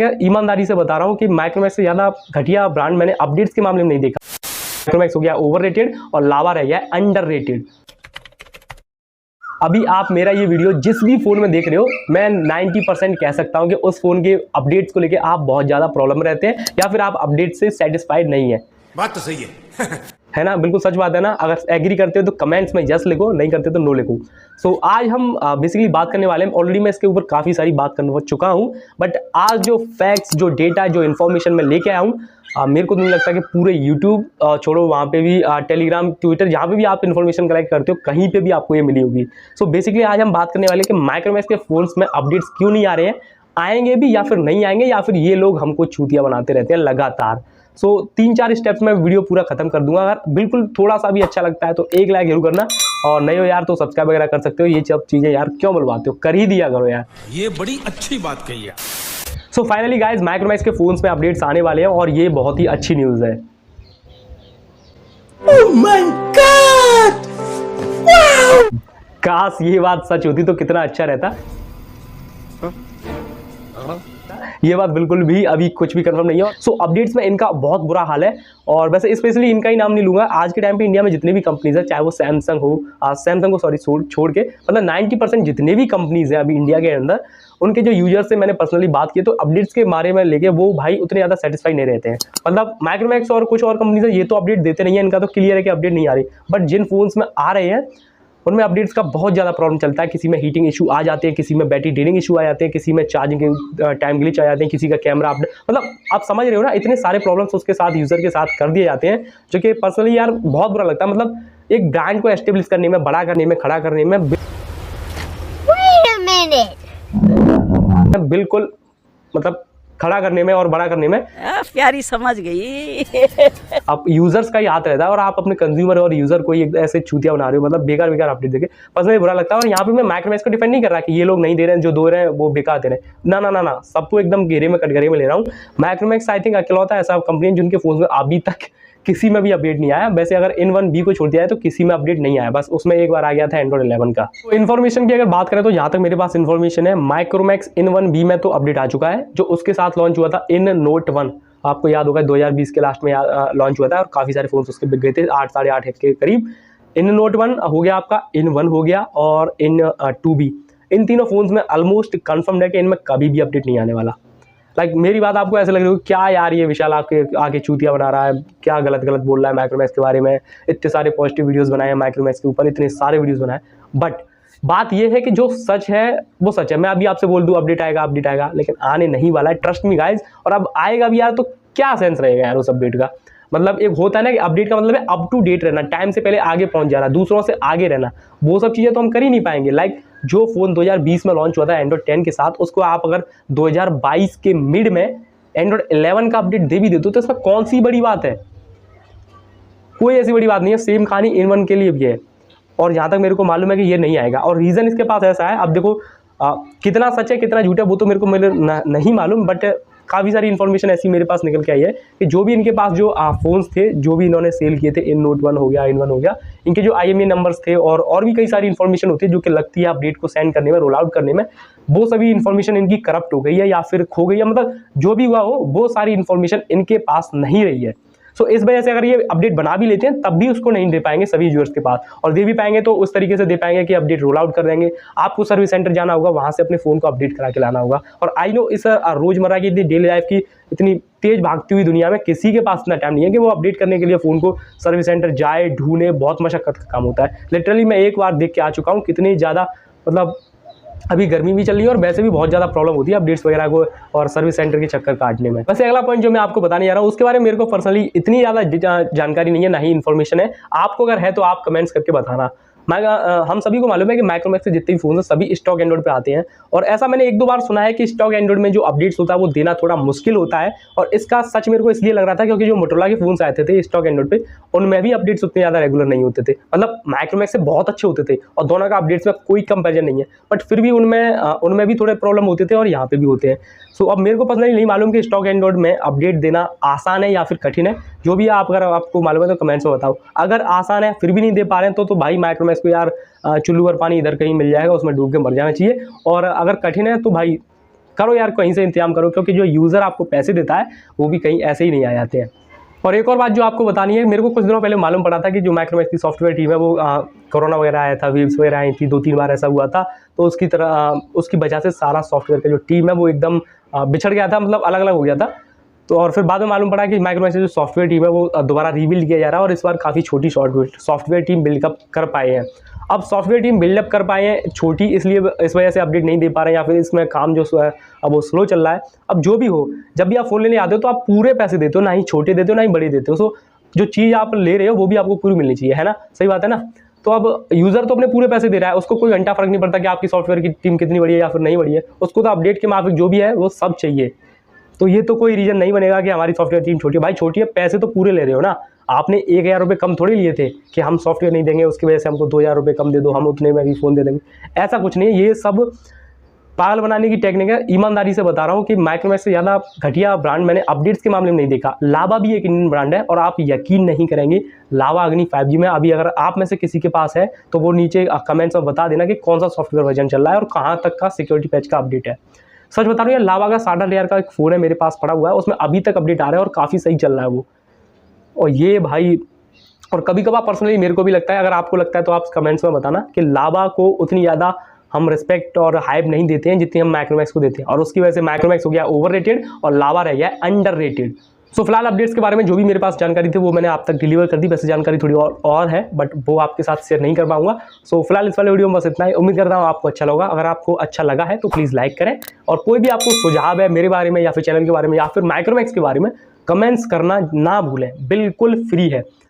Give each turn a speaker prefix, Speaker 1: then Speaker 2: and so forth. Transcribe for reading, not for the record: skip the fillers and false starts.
Speaker 1: देखेंगे, ईमानदारी से बता रहा हूँ कि माइक्रोमैक्स से ज़्यादा घटिया ब्रांड मैंने अपडेट्स के मामले में नहीं देखा। माइक्रोमैक्स हो गया ओवररेटेड और लावा रह गया अंडररेटेड। अभी आप मेरा ये वीडियो जिस भी फोन में देख रहे हो, मैं 90% कह सकता हूं कि उस फोन के अपडेट्स को लेके आप बहुत ज्यादा प्रॉब्लम रहते हैं या फिर आप अपडेट से सेटिस्फाइड नहीं है।
Speaker 2: बात तो सही है
Speaker 1: है ना, बिल्कुल सच बात है ना। अगर एग्री करते हो तो कमेंट्स में यस लिखो, नहीं करते तो नो लिखो। सो आज हम बेसिकली बात करने वाले हैं, ऑलरेडी मैं इसके ऊपर काफ़ी सारी बात करने चुका हूँ, बट आज जो फैक्ट्स, जो डेटा, जो इन्फॉर्मेशन मैं लेके आया हूँ, मेरे को नहीं लगता कि पूरे यूट्यूब छोड़ो, वहाँ पे भी टेलीग्राम, ट्विटर, जहाँ पे भी आप इन्फॉर्मेशन कलेक्ट करते हो, कहीं पे भी आपको ये मिली होगी। सो बेसिकली आज हम बात करने वाले हैं कि माइक्रोमैक्स के फोन्स में अपडेट्स क्यों नहीं आ रहे हैं, आएंगे भी या फिर नहीं आएंगे, या फिर ये लोग हमको चूतिया बनाते रहते हैं लगातार। सो 3-4 स्टेप्स में वीडियो पूरा खत्म कर दूंगा। अगर बिल्कुल थोड़ा सा भी अच्छा लगता है तो एक लाइक जरूर करना, और नए हो यार तो सब्सक्राइब वगैरह कर सकते हो। ये सब चीजें यार क्यों बुलवाते हो, कर ही दिया करो यार।
Speaker 2: ये बड़ी अच्छी बात कही है।
Speaker 1: सो फाइनली गाइज, माइक्रोमैक्स के फोन्स में अपडेट्स आने वाले हैं और ये बहुत ही अच्छी न्यूज है।
Speaker 2: Oh my God! Wow!
Speaker 1: काश ये बात सच होती तो कितना अच्छा रहता। ये बात बिल्कुल भी अभी कुछ भी कंफर्म नहीं है। सो अपडेट्स में इनका बहुत बुरा हाल है, और वैसे स्पेशली इनका ही नाम नहीं लूंगा। आज के टाइम पे इंडिया में जितनी भी कंपनीज है, चाहे वो सैमसंग हो, सैमसंग को सॉरी छोड़ के, मतलब 90% जितने भी कंपनीज हैं अभी इंडिया के अंदर, उनके जो यूजर्स से मैंने पर्सनली बात की तो अपडेट्स के बारे में लेके वो भाई उतने ज़्यादा सेटिस्फाई नहीं रहते हैं। मतलब माइक्रोमैक्स और कुछ और कंपनीज है, ये तो अपडेट देते नहीं है, इनका तो क्लियर है कि अपडेट नहीं आ रही, बट जिन फोन्स में आ रहे हैं उनमें अपडेट्स का बहुत ज़्यादा प्रॉब्लम चलता है। किसी में हीटिंग इशू आ जाते हैं, किसी में बैटरी ड्रेनिंग इशू आ जाते हैं, किसी में चार्जिंग के टाइम ग्लिच आ जाते हैं, किसी का कैमरा अपडेट, मतलब आप समझ रहे हो ना, इतने सारे प्रॉब्लम्स उसके साथ, यूज़र के साथ कर दिए जाते हैं, जो कि पर्सनली यार बहुत बुरा लगता है। मतलब एक ब्रांड को एस्टेब्लिश करने में, बड़ा करने में, खड़ा करने में बिल्कुल, मतलब खड़ा करने में और बड़ा करने में
Speaker 3: प्यारी समझ गई
Speaker 1: अब यूजर्स का ही हाथ रहता है, और आप अपने कंज्यूमर और यूजर को ऐसे चूतिया बना रहे हो, मतलब बेकार अपडेट देके पर्सनली बुरा लगता है। और यहाँ पे मैं माइक्रोमैक्स को डिफेंड नहीं कर रहा कि ये लोग नहीं दे रहे हैं, जो दे रहे हैं वो बेकार दे रहे हैं, ना ना ना ना, सबको एकदम घेरे में कटघरे में ले रहा हूँ। माइक्रोमैक्स आई थिंक अकेलौता ऐसा कंपनी है जिनके फोन में अभी तक किसी में भी अपडेट नहीं आया। वैसे अगर N1B को छोड़ दिया है तो किसी में अपडेट नहीं आया, बस उसमें एक बार आ गया था एंड्रॉइड 11 का। तो इन्फॉर्मेशन की अगर बात करें तो जहां तक मेरे पास इन्फॉर्मेशन है, माइक्रोमैक्स N1B में तो अपडेट आ चुका है, जो उसके साथ लॉन्च हुआ था इन नोट 1। आपको याद होगा 2020 के लास्ट में लॉन्च हुआ था और काफी सारे फोन उसके बिक गए थे, 8 साढ़े 8 के करीब। इन नोट 1 हो गया आपका, N1 हो गया और N2B। इन तीनों फोन में ऑलमोस्ट कन्फर्म्ड है कि इनमें कभी भी अपडेट नहीं आने वाला। लाइक मेरी बात आपको ऐसे लग रही हो क्या यार ये विशाल आपके आगे चूतिया बना रहा है, क्या गलत बोल रहा है माइक्रोमैक्स के बारे में, इतने सारे पॉजिटिव वीडियोस बनाए हैं माइक्रोमैक्स के ऊपर, इतने सारे वीडियोस बनाए, बट बात ये है कि जो सच है वो सच है। मैं अभी आपसे बोल दूं अपडेट आएगा, लेकिन आने नहीं वाला है, ट्रस्ट मी गाइज। और अब आएगा भी यार तो क्या सेंस रहेगा यार उस अपडेट का। मतलब एक होता है ना कि अपडेट का मतलब है अप टू डेट रहना, टाइम से पहले आगे पहुंच जाना, दूसरों से आगे रहना, वो सब चीज़ें तो हम कर ही नहीं पाएंगे। लाइक जो फोन 2020 में लॉन्च हुआ था एंड्रॉइड 10 के साथ, उसको आप अगर 2022 के मिड में एंड्रॉइड 11 का अपडेट दे भी देते हो तो इसमें कौन सी बड़ी बात है, कोई ऐसी बड़ी बात नहीं है। सेम कहानी N1 के लिए भी है, और जहाँ तक मेरे को मालूम है कि ये नहीं आएगा। और रीज़न इसके पास ऐसा है, अब देखो कितना सच है कितना झूठ है वो तो मेरे को नहीं मालूम, बट काफ़ी सारी इन्फॉर्मेशन ऐसी मेरे पास निकल के आई है कि जो भी इनके पास जो फ़ोन्स थे, जो भी इन्होंने सेल किए थे, N1 हो गया, N1 हो गया, इनके जो IMEI नंबर्स थे और भी कई सारी इन्फॉर्मेशन होती है जो कि लगती है अपडेट को सेंड करने में, रोल आउट करने में, वो सभी इन्फॉर्मेशन इनकी करप्ट हो गई है या फिर खो गई है। मतलब जो भी हुआ हो वो सारी इन्फॉर्मेशन इनके पास नहीं रही है। सो इस वजह से अगर ये अपडेट बना भी लेते हैं तब भी उसको नहीं दे पाएंगे सभी यूजर्स के पास, और दे भी पाएंगे तो उस तरीके से दे पाएंगे कि अपडेट रोल आउट कर देंगे, आपको सर्विस सेंटर जाना होगा, वहां से अपने फोन को अपडेट करा के लाना होगा। और आई नो इस रोजमर्रा की डेली लाइफ की इतनी तेज भागती हुई दुनिया में किसी के पास इतना टाइम नहीं है कि वो अपडेट करने के लिए फोन को सर्विस सेंटर जाए, ढूंढे, बहुत मशक्कत का काम होता है। लिटरली मैं एक बार देख के आ चुका हूँ कितनी ज़्यादा, मतलब अभी गर्मी भी चल रही है और वैसे भी बहुत ज़्यादा प्रॉब्लम होती है अपडेट्स वगैरह को और सर्विस सेंटर के चक्कर काटने में। वैसे अगला पॉइंट जो मैं आपको बताने जा रहा हूँ उसके बारे में मेरे को पर्सनली इतनी ज़्यादा जानकारी नहीं है, ना ही इन्फॉर्मेशन है। आपको अगर है तो आप कमेंट्स करके बताना। हम सभी को मालूम है कि माइक्रोमैक्स से जितने भी फोन हैं सभी स्टॉक एंड्रॉइड पे आते हैं, और ऐसा मैंने 1-2 बार सुना है कि स्टॉक एंड्रॉइड में जो अपडेट्स होता है वो देना थोड़ा मुश्किल होता है। और इसका सच मेरे को इसलिए लग रहा था क्योंकि जो मोटोरोला के फोन्स आए थे स्टॉक एंड्रॉइड पे, उनमें भी अपडेट्स उतने ज़्यादा रेगुलर नहीं होते थे। मतलब माइक्रोमैक्स से बहुत अच्छे होते थे और दोनों का अपडेट्स में कोई कंपेरिजन नहीं है, बट फिर भी उनमें भी थोड़े प्रॉब्लम होते थे और यहाँ पे भी होते हैं। सो अब मेरे को पर्सनली नहीं मालूम कि स्टॉक एंड्रॉइड में अपडेट देना आसान है या फिर कठिन है। जो भी आप अगर आपको मालूम है तो कमेंट्स में बताओ। अगर आसान है फिर भी नहीं दे पा रहे हैं तो भाई माइक्रोमैक्स को यार चुल्लू और पानी इधर कहीं मिल जाएगा, उसमें डूब के मर जाना चाहिए। और अगर कठिन है तो भाई करो यार, कहीं से इंतजाम करो, क्योंकि जो यूज़र आपको पैसे देता है वो भी कहीं ऐसे ही नहीं आ जाते हैं। और एक और बात जो आपको बतानी है, मेरे को कुछ दिनों पहले मालूम पड़ा था कि जो मैक्रोमैक्स की सॉफ्टवेयर टीम है वो कोरोना वगैरह आया था, वेव्स वगैरह आई थी, 2-3 बार ऐसा हुआ था, तो उसकी वजह से सारा सॉफ्टवेयर का जो टीम है वो एकदम बिछड़ गया था, मतलब अलग अलग हो गया था। तो और फिर बाद में मालूम पड़ा कि माइक्रोमैक्स की जो सॉफ्टवेयर टीम है वो दोबारा रीबिल्ड किया जा रहा है, और इस बार काफ़ी छोटी सॉफ्टवेयर टीम बिल्डअप कर पाए हैं। अब सॉफ्टवेयर टीम बिल्डअप कर पाए हैं छोटी, इसलिए इस वजह से अपडेट नहीं दे पा रहे हैं, या फिर इसमें काम जो है अब वो स्लो चल रहा है। अब जो भी हो, जब भी आप फ़ोन लेने आते हो तो आप पूरे पैसे देते हो, ना ही छोटे देते हो ना ही बड़े देते हो। सो जो चीज़ आप ले रहे हो वो भी आपको पूरी मिलनी चाहिए, है ना, सही बात है ना। तो अब यूज़र तो अपने पूरे पैसे दे रहा है, उसको कोई घंटा फर्क नहीं पड़ता कि आपकी सॉफ्टवेयर की टीम कितनी बड़ी है या फिर नहीं बड़ी है, उसको तो अपडेट के माफिक जो भी है वो सब चाहिए। तो ये तो कोई रीज़न नहीं बनेगा कि हमारी सॉफ्टवेयर टीम छोटी है। भाई छोटी है, पैसे तो पूरे ले रहे हो ना, आपने 1000 रुपये कम थोड़ी लिए थे कि हम सॉफ्टवेयर नहीं देंगे, उसकी वजह से हमको 2000 रुपये कम दे दो, हम उतने में भी फ़ोन दे देंगे। ऐसा कुछ नहीं है, ये सब पागल बनाने की टेक्निक है। ईमानदारी से बता रहा हूँ कि माइक्रोमैक्स से ज़्यादा घटिया ब्रांड मैंने अपडेट्स के मामले में नहीं देखा। लावा भी एक इंडियन ब्रांड है, और आप यकीन नहीं करेंगे, लावा अग्नि 5G में अभी अगर आप में से किसी के पास है तो वो नीचे कमेंट्स में बता देना कि कौन सा सॉफ्टवेयर वर्जन चल रहा है और कहाँ तक का सिक्योरिटी पैच का अपडेट है। सच बता रहा हूँ यार, लावा का 60,000 का एक फ़ोन है मेरे पास पड़ा हुआ है, उसमें अभी तक अपडेट आ रहा है और काफ़ी सही चल रहा है वो। और ये भाई, और कभी कभार पर्सनली मेरे को भी लगता है, अगर आपको लगता है तो आप कमेंट्स में बताना कि लावा को उतनी ज़्यादा हम रिस्पेक्ट और हाइप नहीं देते हैं जितनी हम माइक्रोमैक्स को देते हैं, और उसकी वजह से माइक्रोमैक्स हो गया ओवररेटेड और लावा रह गया अंडररेटेड। सो फिलहाल अपडेट्स के बारे में जो भी मेरे पास जानकारी थी वो मैंने आप तक डिलीवर कर दी। वैसे जानकारी थोड़ी और है, बट वो आपके साथ शेयर नहीं कर पाऊंगा। सो फिलहाल इस वाले वीडियो में बस इतना ही। उम्मीद करता हूँ आपको अच्छा लगा। अगर आपको अच्छा लगा है तो प्लीज़ लाइक करें, और कोई भी आपको सुझाव है मेरे बारे में या फिर चैनल के बारे में या फिर माइक्रोमैक्स के बारे में, कमेंट्स करना ना भूलें, बिल्कुल फ्री है।